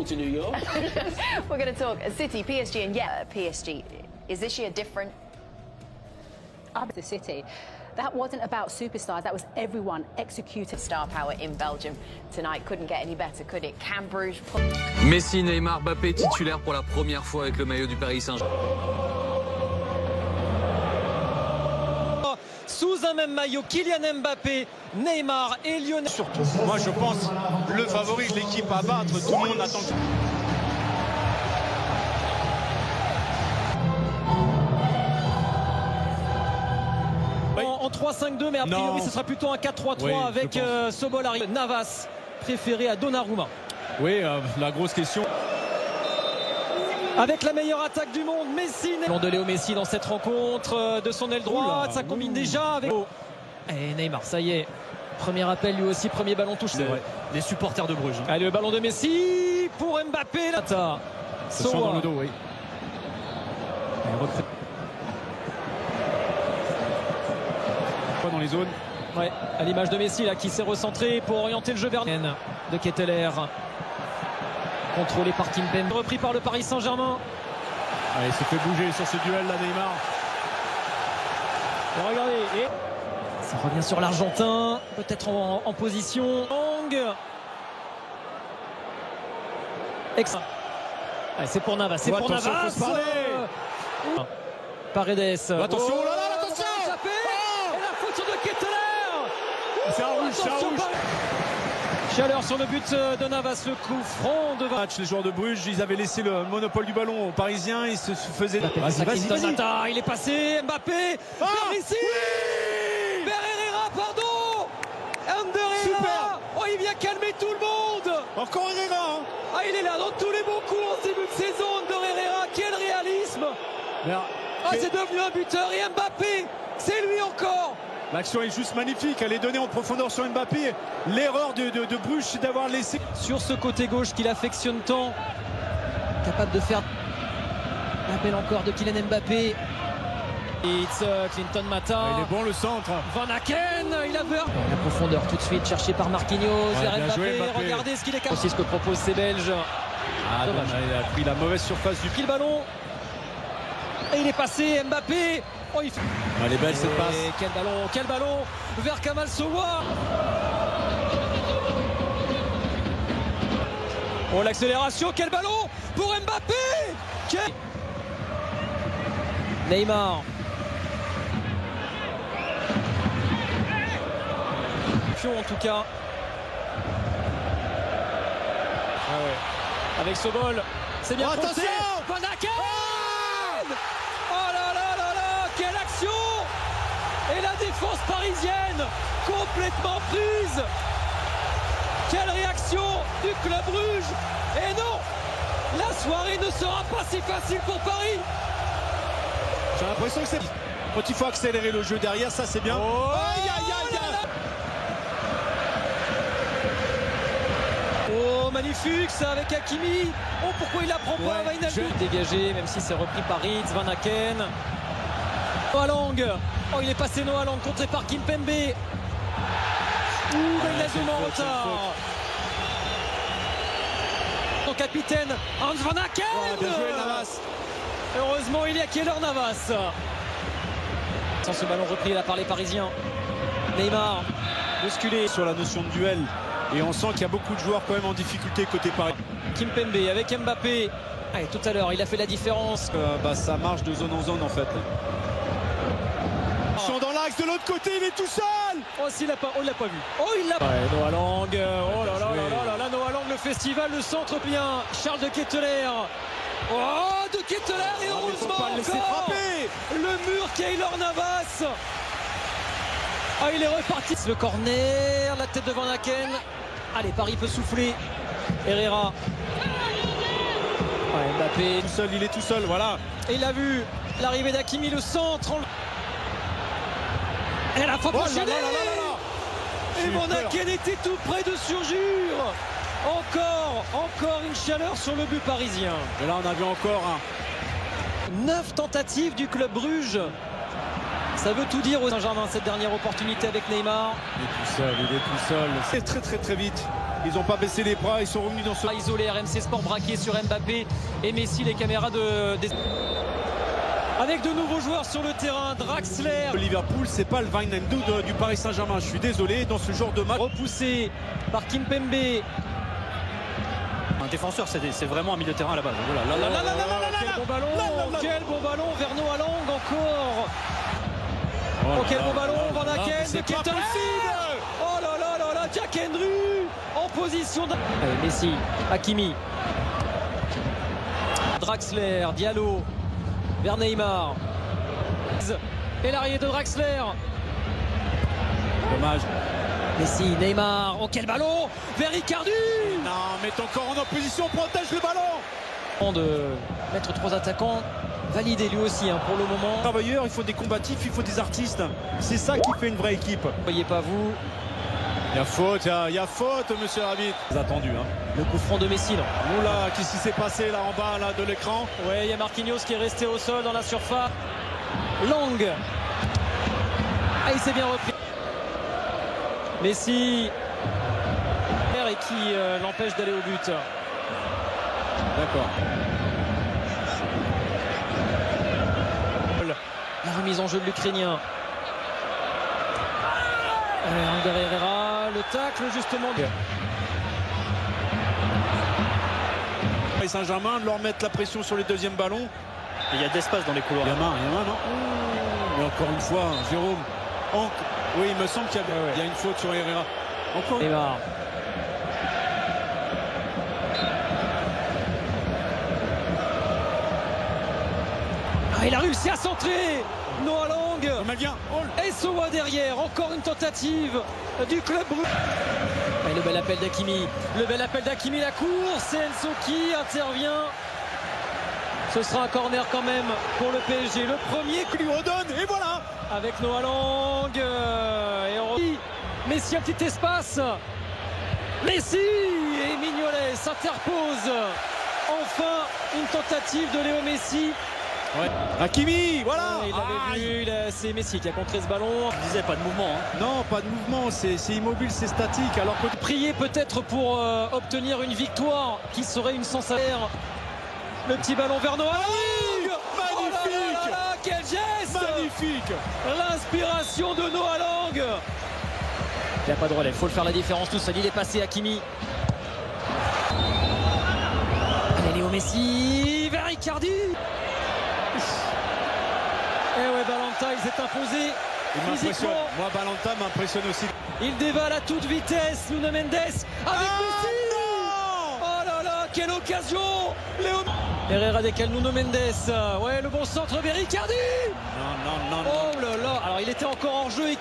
to New York. We're going to talk City, PSG, and yeah, PSG. Is this year different? The City. That wasn't about superstars, that was everyone executed. Star power in Belgium tonight couldn't get any better, could it? Can Bruges... Messi, Neymar, Mbappé titulaire pour la première fois avec le maillot du Paris Saint-Germain. Sous un même maillot, Kylian Mbappé, Neymar et Lionel. Surtout, moi je pense le favori de l'équipe à battre, tout le monde attend. En 3-5-2, mais a priori ce sera plutôt un 4-3-3 oui, avec Sobol arrive. Navas préféré à Donnarumma. Oui, la grosse question. Avec la meilleure attaque du monde, Messi. Ballon de Léo Messi dans cette rencontre de son aile droite, ça combine déjà avec... Et Neymar, ça y est. Premier appel lui aussi, premier ballon touché. C'est vrai, les supporters de Bruges. Allez, le ballon de Messi pour Mbappé. Là, Soa dans le dos, oui. Dans les zones. Ouais, à l'image de Messi là qui s'est recentré pour orienter le jeu vers de Ketteler. Contrôlé par Kimpembe. Repris par le Paris Saint-Germain. Il s'est fait bouger sur ce duel là, Neymar. Et regardez, et ça revient sur l'Argentin, peut-être en position. C'est pour Navas, c'est pour Navas. Paredes. Attention, oh là là, attention. Et la faute de Ketteler. C'est un rouge, c'est un rouge. Chaleur sur le but de Navas, le coup franc de match. Les joueurs de Bruges, ils avaient laissé le monopole du ballon aux Parisiens, ils se faisaient... Vas-y. Il est passé, Mbappé, ici oui vers Herrera, pardon. Ander Herrera. Oh, il vient calmer tout le monde. Encore Herrera. Ah, il est là dans tous les bons coups en ce début de saison, Ander Herrera, quel réalisme. C'est devenu un buteur et Mbappé, c'est lui encore. L'action est juste magnifique, elle est donnée en profondeur sur Mbappé. L'erreur de Bruges, c'est d'avoir laissé... Sur ce côté gauche qu'il affectionne tant, capable de faire l'appel encore de Kylian Mbappé. Clinton Mata. Il est bon le centre. Van Aken, il a peur. La profondeur tout de suite cherchée par Marquinhos. Mbappé. Regardez ce qu'il est capable. C'est ce que proposent ces Belges. Dommage. Il a pris la mauvaise surface du le ballon. Et il est passé, Mbappé. Oh, elle est belle cette passe. Quel ballon vers Kamal Sowa. Oh, l'accélération, quel ballon pour Mbappé. Neymar. En tout cas. Avec Sobol, c'est bien attention. Van Aken. Oh là là là là, quelle action. Et la défense parisienne complètement prise. Quelle réaction du club Bruges. Et non, la soirée ne sera pas si facile pour Paris. J'ai l'impression que c'est... Quand il faut accélérer le jeu derrière, ça c'est bien. Oh, aïe. Oh, magnifique ça avec Hakimi. Oh, pourquoi il la prend pas, Wijnaldum. Dégagé, même si c'est repris par Ritz, Van Aken. Noah Lang. Oh, il est passé Noah Lang, contré par Kimpembe. Wijnaldum en retard. Son capitaine, Hans Van Aken. Bien joué, Navas. Heureusement, il y a Keller Navas. Sans ce ballon repris là par les Parisiens. Neymar, bousculé. Sur la notion de duel. Et on sent qu'il y a beaucoup de joueurs quand même en difficulté côté Paris. Kimpembe avec Mbappé. Allez, tout à l'heure, il a fait la différence. Ça marche de zone en zone en fait. Ils sont dans l'axe de l'autre côté, il est tout seul. Oh, s'il l'a pas, il l'a pas vu. Oh, il l'a. Noah Lang. Oh là là là là, Noah Lang, le festival, le centre bien. Charles de Ketteler. Oh, de Ketteler et heureusement pas le laisser frapper. Le mur Keylor Navas. Ah, il est reparti. Le corner, la tête de Van Aken. Allez, Paris peut souffler. Herrera. Mbappé. Tout seul, il est tout seul, voilà. Et il a vu l'arrivée d'Hakimi, le centre. Et la faute enchaînée. Et Van Aken était tout près de surjure. Encore une chaleur sur le but parisien. Et là, on a vu encore 9 tentatives du club Bruges. Ça veut tout dire au Saint-Germain, cette dernière opportunité avec Neymar. Il est tout seul. C'est très vite. Ils n'ont pas baissé les bras, ils sont revenus dans ce... Isolé, RMC Sport braqué sur Mbappé et Messi, les caméras avec de nouveaux joueurs sur le terrain. Draxler. Liverpool, c'est pas le Wijnaldum du Paris Saint-Germain. Je suis désolé, dans ce genre de match. Repoussé par Kimpembe. Un défenseur, c'est vraiment un milieu de terrain à la base. Voilà. Quel bon ballon, quel bon ballon vers Noah Lang encore. Oh, quel bon ballon, Van Aken, c'est de pas Keita. possible. Oh là là là là, Jack Henry en position de... Allez, Messi, Hakimi. Draxler, Diallo, vers Neymar. Et l'arrivée de Draxler. Dommage. Messi, Neymar, oh quel ballon vers Icardi. Non, mets ton corps en opposition, protège le ballon. De mettre 3 attaquants, validé lui aussi pour le moment. Travailleurs, il faut des combatifs, il faut des artistes. C'est ça qui fait une vraie équipe. Voyez pas vous. Il y a faute, il y a faute, monsieur l'arbitre. C'est attendu. Le coup franc de Messi, non. Oula, qu'est-ce qui s'est passé là en bas là, de l'écran? Ouais, il y a Marquinhos qui est resté au sol dans la surface. Lang. Ah, il s'est bien repris. Messi. Et qui l'empêche d'aller au but. D'accord. La remise en jeu de l'Ukrainien. Ander Herrera, le tacle justement. Paris Saint-Germain de leur mettre la pression sur les deuxièmes ballons. Il y a de l'espace dans les couloirs. Il y a main, non? Mais encore une fois, Jérôme. Oui, il me semble qu'il y a une faute sur Herrera. Encore. Neymar. Ah, il a réussi à centrer. Noah Lang. Et Sowa derrière. Encore une tentative du club brûlé. Le bel appel d'Hakimi. Le bel appel d'Hakimi, la course. Et Enzo qui intervient. Ce sera un corner quand même pour le PSG. Le premier qui lui redonne. Et voilà. Avec Noah Lang. Et on... Messi, un petit espace. Messi et Mignolet s'interpose. Enfin, une tentative de Léo Messi. Ouais. Hakimi, voilà. Il l'avait vu, c'est Messi qui a contré ce ballon. Je disais pas de mouvement. Non, pas de mouvement, c'est immobile, c'est statique. Alors que prier peut-être pour obtenir une victoire qui serait une sensation. Le petit ballon vers Noah Lang. Magnifique. Oh là là, quel geste. Magnifique. L'inspiration de Noah Lang. Il n'y a pas de relais, il faut le faire la différence tout seul. Il est passé Hakimi. Allez, Léo Messi vers Icardi. Et ouais, Balanta, il s'est imposé physiquement. Moi, Balanta m'impressionne aussi. Il dévale à toute vitesse Nuno Mendes avec Messi. Oh là là, quelle occasion. Léo Herrera décale Nuno Mendes. Ouais, le bon centre vers Icardi. Non. Oh là là, alors il était encore en jeu.